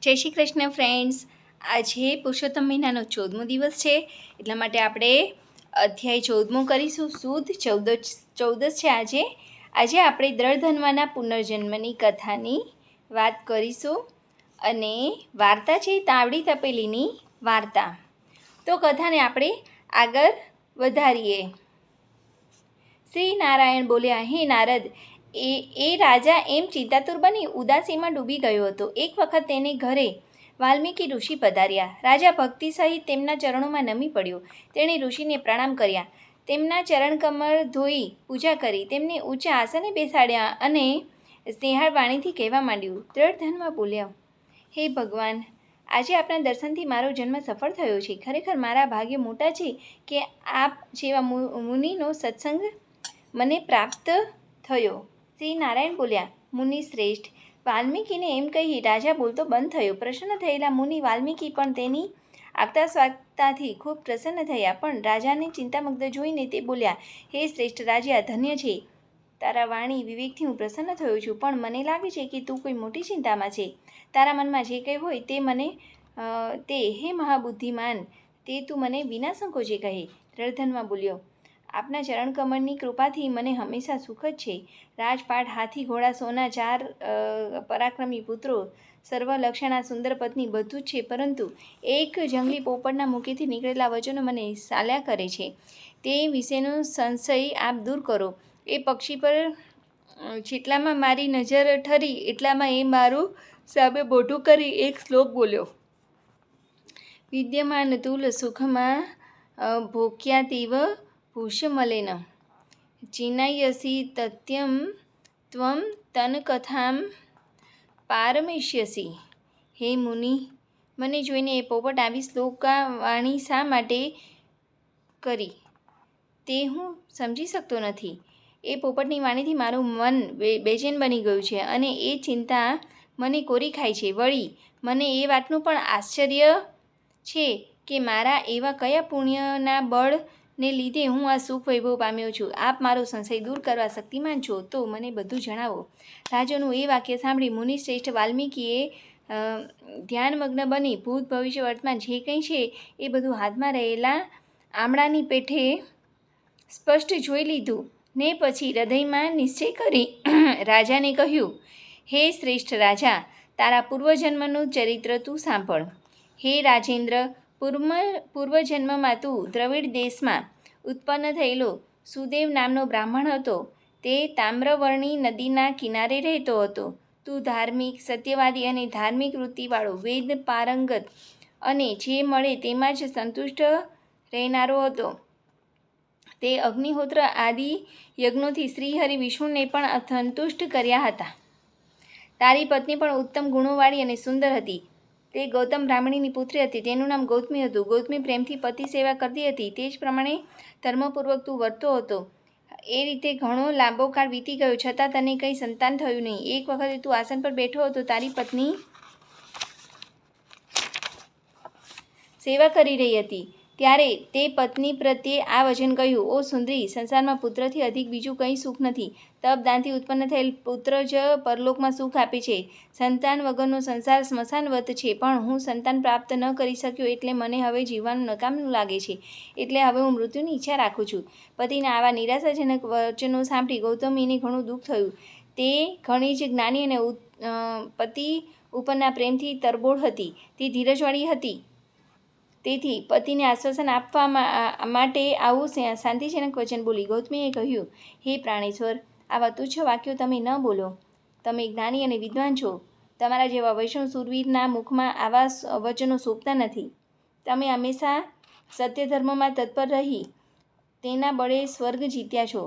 જય શ્રી કૃષ્ણ ફ્રેન્ડ્સ. આજે પુરુષોત્તમ મહિનાનો 14મો દિવસ છે, એટલા માટે આપણે અધ્યાય 14મો કરીશું. સુદ ચૌદસ છે આજે આપણે દ્રઢધન્વાના પુનર્જન્મની કથાની વાત કરીશું અને વાર્તા છે તાવડી તપેલીની વાર્તા. તો કથાને આપણે આગળ વધારીએ. શ્રી નારાયણ બોલ્યા, હે નારદ, એ રાજા એમ ચિંતાતુર બની ઉદાસીમાં ડૂબી ગયો હતો. એક વખત તેને ઘરે વાલ્મીકી ઋષિ પધાર્યા. રાજા ભક્તિ સહિત તેમના ચરણોમાં નમી પડ્યો. તેણે ઋષિને પ્રણામ કર્યા, તેમના ચરણકમળ ધોઈ પૂજા કરી, તેમને ઊંચા આસને બેસાડ્યા અને સ્નેહાળ વાણીથી કહેવા માંડ્યું. દ્રઢધન્વા બોલ્યા, હે ભગવાન, આજે આપના દર્શનથી મારો જન્મ સફળ થયો છે. ખરેખર મારા ભાગ્ય મોટા છે કે આપ જેવા મુનિનો સત્સંગ મને પ્રાપ્ત થયો. શ્રી નારાયણ બોલ્યા, મુનિ શ્રેષ્ઠ. વાલ્મીકીને એમ કહી રાજા બોલતો બંધ થયો. પ્રસન્ન થયેલા મુનિ વાલ્મીકી પણ તેની આગતા સ્વાગતાથી ખૂબ પ્રસન્ન થયા. પણ રાજાને ચિંતામગ્ન જોઈને તે બોલ્યા, હે શ્રેષ્ઠ રાજા, ધન્ય છે તારા વાણી વિવેકથી હું પ્રસન્ન થયો છું. પણ મને લાગે છે કે તું કોઈ મોટી ચિંતામાં છે. તારા મનમાં જે કંઈ હોય તે હે મહાબુદ્ધિમાન, તે તું મને વિના સંકોચે કહે. દ્રઢધન્વા બોલ્યો, આપના ચરણકમળની કૃપાથી મને હંમેશા સુખ જ છે. રાજપાટ, હાથી, ઘોડા, સોના, 4 પરાક્રમી પુત્રો, સર્વલક્ષણા સુંદર પત્ની, બધું જ છે. પરંતુ એક જંગલી પોપટના મુખેથી નીકળેલા વચનો મને સાલ્યા કરે છે. તે વિશેનો સંશય આપ દૂર કરો. એ પક્ષી પર જેટલામાં મારી નજર ઠરી એટલામાં એ મારું સામે મોઢું કરી એક શ્લોક બોલ્યો. વિદ્યમાન તુલ સુખમાં ભોક્યાતીવ ભૂષમલેન ચિનયસી તત્યમ ત્વમ તનકથામ પારમેષ્યસી. હે મુનિ, મને જોઈને એ પોપટ આવી શ્લોકાવાણી શા માટે કરી તે હું સમજી શકતો નથી. એ પોપટની વાણીથી મારું મન બેચેન બની ગયું છે અને એ ચિંતા મને કોરી ખાય છે. વળી મને એ વાતનું પણ આશ્ચર્ય છે કે મારા એવા કયા પુણ્યના બળને લીધે હું આ સુખ વૈભવ પામ્યો છું. આપ મારો સંશય દૂર કરવા શક્તિમાન છો, તો મને બધું જણાવો. રાજાનું એ વાક્ય સાંભળી મુનિ શ્રેષ્ઠ વાલ્મીકીએ ધ્યાનમગ્ન બની ભૂત ભવિષ્ય વર્તમાન જે કંઈ છે એ બધું હાથમાં રહેલા આમળાની પેઠે સ્પષ્ટ જોઈ લીધું ને પછી હૃદયમાં નિશ્ચય કરી રાજાને કહ્યું, હે શ્રેષ્ઠ રાજા, તારા પૂર્વજન્મનું ચરિત્ર તું સાંભળ. હે રાજેન્દ્ર, પૂર્વજન્મમાં તું દ્રવિડ દેશમાં ઉત્પન્ન થયેલો સુદેવ નામનો બ્રાહ્મણ હતો. તે તામ્રવર્ણી નદીના કિનારે રહેતો હતો. તું ધાર્મિક, સત્યવાદી અને ધાર્મિક વૃત્તિવાળો, વેદ પારંગત અને જે મળે તેમાં જ સંતુષ્ટ રહેનારો હતો. તે અગ્નિહોત્ર આદિ યજ્ઞોથી શ્રીહરિ વિષ્ણુને પણ સંતુષ્ટ કર્યા હતા. તારી પત્ની પણ ઉત્તમ ગુણોવાળી અને સુંદર હતી. તે ગૌતમ બ્રાહ્મણીની પુત્રી હતી. તેનું નામ ગૌતમી હતું. ગૌતમી પ્રેમથી પતિ સેવા કરતી હતી. તે જ પ્રમાણે ધર્મપૂર્વક તું વર્તતો હતો. એ રીતે ઘણો લાંબો કાળ વીતી ગયો, છતાં તને કંઈ સંતાન થયું નહીં. એક વખતે તું આસન પર બેઠો હતો. તારી પત્ની સેવા કરી રહી હતી. ત્યારે તે પત્ની પ્રત્યે આ વચન કહ્યું, ઓ સુંદરી, સંસારમાં પુત્રથી અધિક બીજું કંઈ સુખ નથી. તપ દાનથી ઉત્પન્ન થયેલ પુત્ર જ પરલોકમાં સુખ આપે છે. સંતાન વગરનો સંસાર સ્મશાનવત છે. પણ હું સંતાન પ્રાપ્ત ન કરી શક્યો એટલે મને હવે જીવવાનું નકામું લાગે છે. એટલે હવે હું મૃત્યુની ઈચ્છા રાખું છું. પતિના આવા નિરાશાજનક વચનો સાંભળી ગૌતમીને ઘણું દુઃખ થયું. તે ઘણી જ જ્ઞાની અને પતિ ઉપરના પ્રેમથી તરબોળ હતી. તે ધીરજવાળી હતી. તેથી પતિને આશ્વાસન આપવા માટે આવું શાંતિજનક વચન બોલી. ગૌતમીએ કહ્યું, હે પ્રાણેશ્વર, આવા તુચ્છ વાક્યો તમે ન બોલો. તમે જ્ઞાની અને વિદ્વાન છો. તમારા જેવા વૈષ્ણવ શૂરવીરના મુખમાં આવા વચનો શોભતા નથી. તમે હંમેશા સત્યધર્મમાં તત્પર રહી તેના બળે સ્વર્ગ જીત્યા છો.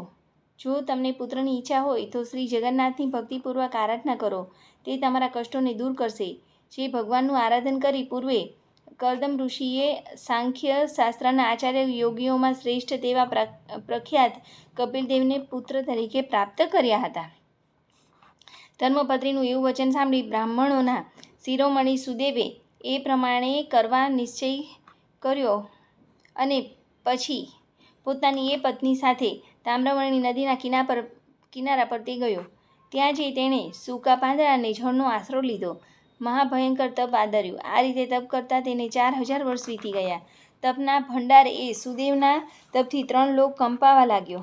જો તમને પુત્રની ઈચ્છા હોય તો શ્રી જગન્નાથની ભક્તિપૂર્વક આરાધના કરો. તે તમારા કષ્ટોને દૂર કરશે. જે ભગવાનનું આરાધન કરી પૂર્વે કર્દમ ઋષિએ સાંખ્ય શાસ્ત્રના આચાર્ય યોગીઓમાં શ્રેષ્ઠ તેવા પ્રખ્યાત કપિલદેવને પુત્ર તરીકે પ્રાપ્ત કર્યા હતા. ધર્મપત્નીનું એવું વચન સાંભળી બ્રાહ્મણોના શિરોમણી સુદેવે એ પ્રમાણે કરવા નિશ્ચય કર્યો અને પછી પોતાની એ પત્ની સાથે તામ્રવર્ણી નદીના કિનારા પર તે ગયો. ત્યાં જઈ તેણે સૂકા પાંદડા અને જળનો આશરો લીધો. મહાભયંકર તપ આદર્યું. આ રીતે તપ કરતાં તેને 4000 વર્ષ વીતી ગયા. તપના ભંડાર એ સુદેવના તપથી 3 લોક કંપાવા લાગ્યો.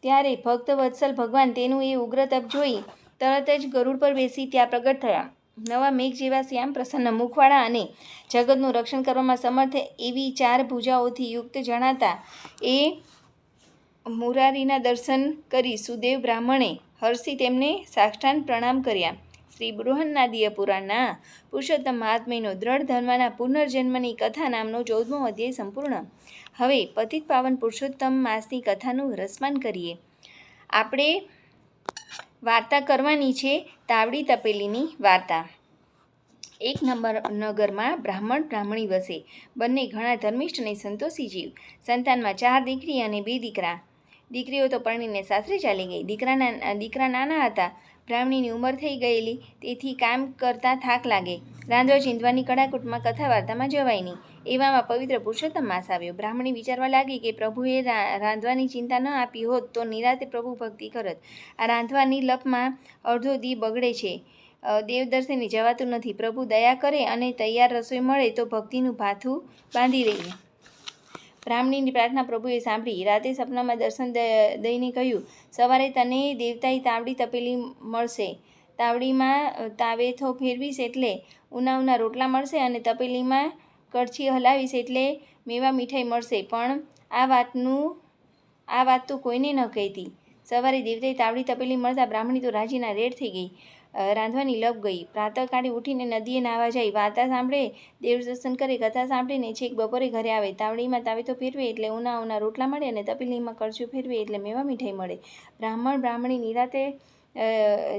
ત્યારે ભક્ત વત્સલ ભગવાન તેનું એ ઉગ્ર તપ જોઈ તરત જ ગરુડ પર બેસી ત્યાં પ્રગટ થયા. નવા મેઘ જેવા શ્યામ પ્રસન્ન મુખવાળા અને જગતનું રક્ષણ કરવામાં સમર્થ એવી 4 ભુજાઓથી યુક્ત જણાતા એ મુરારીના દર્શન કરી સુદેવ બ્રાહ્મણે હર્ષી તેમને સાષ્ટાંગ પ્રણામ કર્યા. શ્રી બૃહન્નાદીય પુરાણના પુરુષોત્તમ મહાત્મ્યનો દ્રઢ ધર્મના પુનર્જન્મની કથા નામનો 14મો અધ્યાય સંપૂર્ણ. હવે પતિત પાવન પુરુષોત્તમ માસની કથાનું રસપાન કરીએ. આપણે વાર્તા કરવાની છે તાવડી તપેલીની વાર્તા. એક નગરમાં બ્રાહ્મણ બ્રાહ્મણી વસે. બંને ઘણા ધર્મિષ્ઠ અને સંતોષી જીવ. સંતાનમાં 4 દીકરી અને 2 દીકરા. દીકરીઓ તો પરણીને સાસરે ચાલી ગઈ. દીકરા નાના હતા. બ્રાહ્મણીની ઉંમર થઈ ગયેલી, તેથી કામ કરતા થાક લાગે. રાંધવા ચીંધવાની કડાકૂટમાં કથા વાર્તામાં જવાય નહીં. એવામાં પવિત્ર પુરુષોત્તમ માસ આવ્યો. બ્રાહ્મણી વિચારવા લાગી કે પ્રભુએ રાંધવાની ચિંતા ન આપી હોત તો નિરાતે પ્રભુ ભક્તિ કરત. આ રાંધવાની લપમાં અડધો દી બગડે છે. દેવદર્શને જવાતું નથી. પ્રભુ દયા કરે અને તૈયાર રસોઈ મળે તો ભક્તિનું ભાથું બાંધી લઈએ. બ્રાહ્મણીની પ્રાર્થના પ્રભુએ સાંભળી. રાતે સપનામાં દર્શન દઈને કહ્યું, સવારે તને દેવતાઈ તાવડી તપેલી મળશે. તાવડીમાં તાવેથો ફેરવીશ એટલે ઉના રોટલા મળશે અને તપેલીમાં કડછી હલાવીશ એટલે મેવા મીઠાઈ મળશે. પણ આ વાત તો કોઈને ન કહેતી. સવારે દેવતાઈ તાવડી તપેલી મળતા બ્રાહ્મણી તો રાજીના રેડ થઈ ગઈ. રાંધવાની લપ ગઈ. પ્રાતઃકાળે ઉઠીને નદીએ નાહવા જાય. વાર્તા સાંભળે, દેવ દર્શન કરે, કથા સાંભળીને છેક બપોરે ઘરે આવે. તાવડીમાં તાવેથો ફેરવે એટલે ઉના રોટલા મળે અને તપેલીમાં કળશું ફેરવે એટલે મેવા મીઠાઈ મળે. બ્રાહ્મણ બ્રાહ્મણી નિરાતે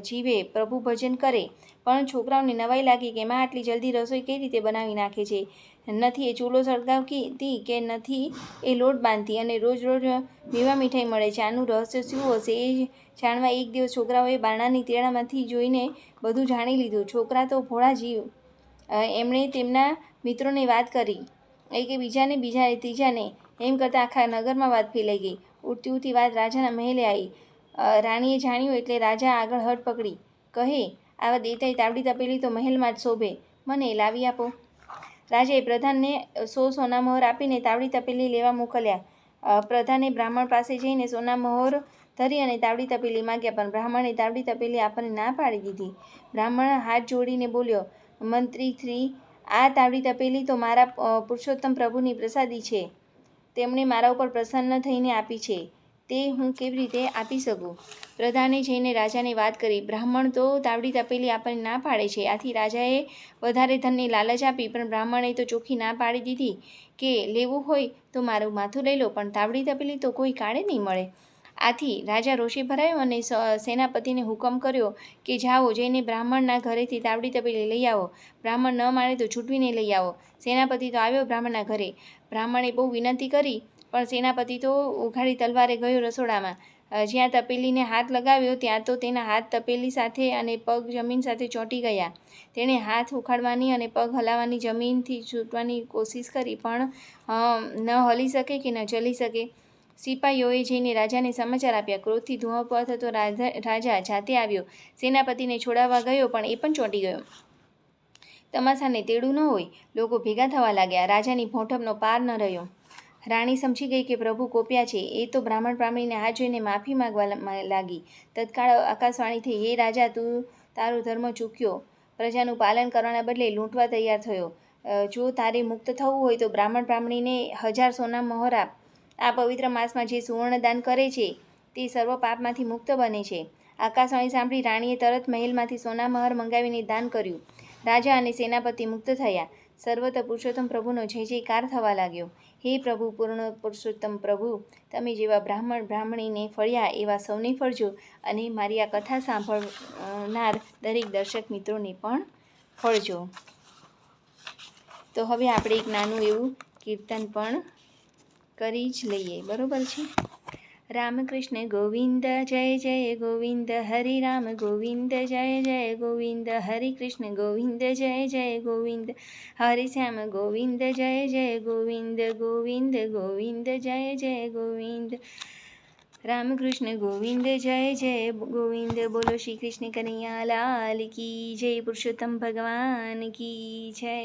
જીવે, પ્રભુ ભજન કરે. પણ છોકરાઓને નવાઈ લાગી કે માં આટલી જલ્દી રસોઈ કઈ રીતે બનાવી નાખે છે. નથી એ ચૂલો સળગાવતી કે નથી એ લોટ બાંધતી અને રોજ મેવા મીઠાઈ મળે છે. આનું રહસ્ય શું હશે એ જાણવા એક દિવસ છોકરાઓએ બારણાની તેડામાંથી જોઈને બધું જાણી લીધું. છોકરા તો ભોળા જીવ. એમણે તેમના મિત્રોને વાત કરી. એકે બીજાને, બીજા ત્રીજાને. એમ કરતાં આખા નગરમાં વાત ફેલાઈ ગઈ. ઉડતી વાત રાજાના મહેલે આવી. રાણીએ જાણ્યું એટલે રાજા આગળ હઠ પકડી. કહે, આવા દેવતાઈ તાવડી તપેલી તો મહેલમાં જ શોભે. મને લાવી આપો. રાજાએ પ્રધાનને 100 સોનામહોર આપીને તાવડી તપેલી લેવા મોકલ્યા. પ્રધાને બ્રાહ્મણ પાસે જઈને સોનામહોર ધરી અને તાવડી તપેલી માંગ્યા, પણ બ્રાહ્મણે તાવડી તપેલી આપણને ના પાડી દીધી. બ્રાહ્મણ હાથ જોડીને બોલ્યો, મંત્રીશ્રી, આ તાવડી તપેલી તો મારા પુરુષોત્તમ પ્રભુની પ્રસાદી છે. તેમણે મારા ઉપર પ્રસન્ન થઈને આપી છે. તે હું કેવી રીતે આપી શકું? પ્રધાને જઈને રાજાને વાત કરી. બ્રાહ્મણ તો તાવડી તપેલી આપણને ના પાડે છે. આથી રાજાએ વધારે ધનની લાલચ આપી, પણ બ્રાહ્મણે તો ચોખ્ખી ના પાડી દીધી કે લેવું હોય તો મારું માથું લઈ લો, પણ તાવડી તપેલી તો કોઈ કાળે નહીં મળે. આથી રાજા રોષે ભરાયો અને સેનાપતિને હુકમ કર્યો કે જાઓ, જઈને બ્રાહ્મણના ઘરેથી તાવડી તપેલી લઈ આવો. બ્રાહ્મણ ન માને તો છૂટવીને લઈ આવો. સેનાપતિ તો આવ્યો બ્રાહ્મણના ઘરે. બ્રાહ્મણે બહુ વિનંતી કરી, પણ સેનાપતિ તો ઉઘાડી તલવારે ગયો રસોડામાં. જ્યાં તપેલીને હાથ લગાવ્યો ત્યાં તો તેના હાથ તપેલી સાથે અને પગ જમીન સાથે ચોંટી ગયા. તેણે હાથ ઉખાડવાની અને પગ હલાવવાની, જમીનથી છૂટવાની કોશિશ કરી, પણ ન હલી શકે કે ન ચલી શકે. સિપાહીઓએ જઈને રાજાને સમાચાર આપ્યા. ક્રોધથી ધુઆપોઆ થતો રાજા જાતે આવ્યો. સેનાપતિને છોડાવવા ગયો, પણ એ પણ ચોંટી ગયો. તમાશાને તેડું ન હોય. લોકો ભેગા થવા લાગ્યા. રાજાની ભોંઠપનો પાર ન રહ્યો. રાણી સમજી ગઈ કે પ્રભુ કોપ્યા છે. એ તો બ્રાહ્મણ બ્રાહ્મણીને હાથ જોઈને માફી માંગવા લાગી. તત્કાળ આકાશવાણી થઈ, હે રાજા, તું તારો ધર્મ ચૂક્યો. પ્રજાનું પાલન કરવાના બદલે લૂંટવા તૈયાર થયો. જો તારે મુક્ત થવું હોય તો બ્રાહ્મણ બ્રાહ્મણીને 1000 સોનામહોર આપ. આ પવિત્ર માસમાં જે સુવર્ણ દાન કરે છે તે સર્વ પાપમાંથી મુક્ત બને છે. આકાશવાણી સાંભળી રાણીએ તરત મહેલમાંથી સોનામહોર મંગાવીને દાન કર્યું. રાજા અને સેનાપતિ મુક્ત થયા. સર્વત્ર પુરુષોત્તમ પ્રભુનો જય જયકાર થવા લાગ્યો. હે પ્રભુ, પૂર્ણ પુરુષોત્તમ પ્રભુ, તમે જેવા બ્રાહ્મણ બ્રાહ્મણીને ફળ્યા એવા સૌને ફળજો અને મારી આ કથા સાંભળનાર દરેક દર્શક મિત્રોને પણ ફળજો. તો હવે આપણે એક નાનું એવું કીર્તન પણ કરી જ લઈએ. બરોબર છે? રામકૃષ્ણ ગોવિંદ જય જય ગોવિંદ, હરિ રામ ગોવિંદ જય જય ગોવિંદ, હરિ કૃષ્ણ ગોવિંદ જય જય ગોવિંદ, હરિ શ્યામ ગોવિંદ જય જય ગોવિંદ, ગોવિંદ ગોવિંદ જય જય ગોવિંદ. રામ કૃષ્ણ ગોવિંદ જય જય ગોવિંદ બોલો શ્રી કૃષ્ણ કનૈયા લાલ કી જય પુરુષોત્તમ ભગવાન કી જય.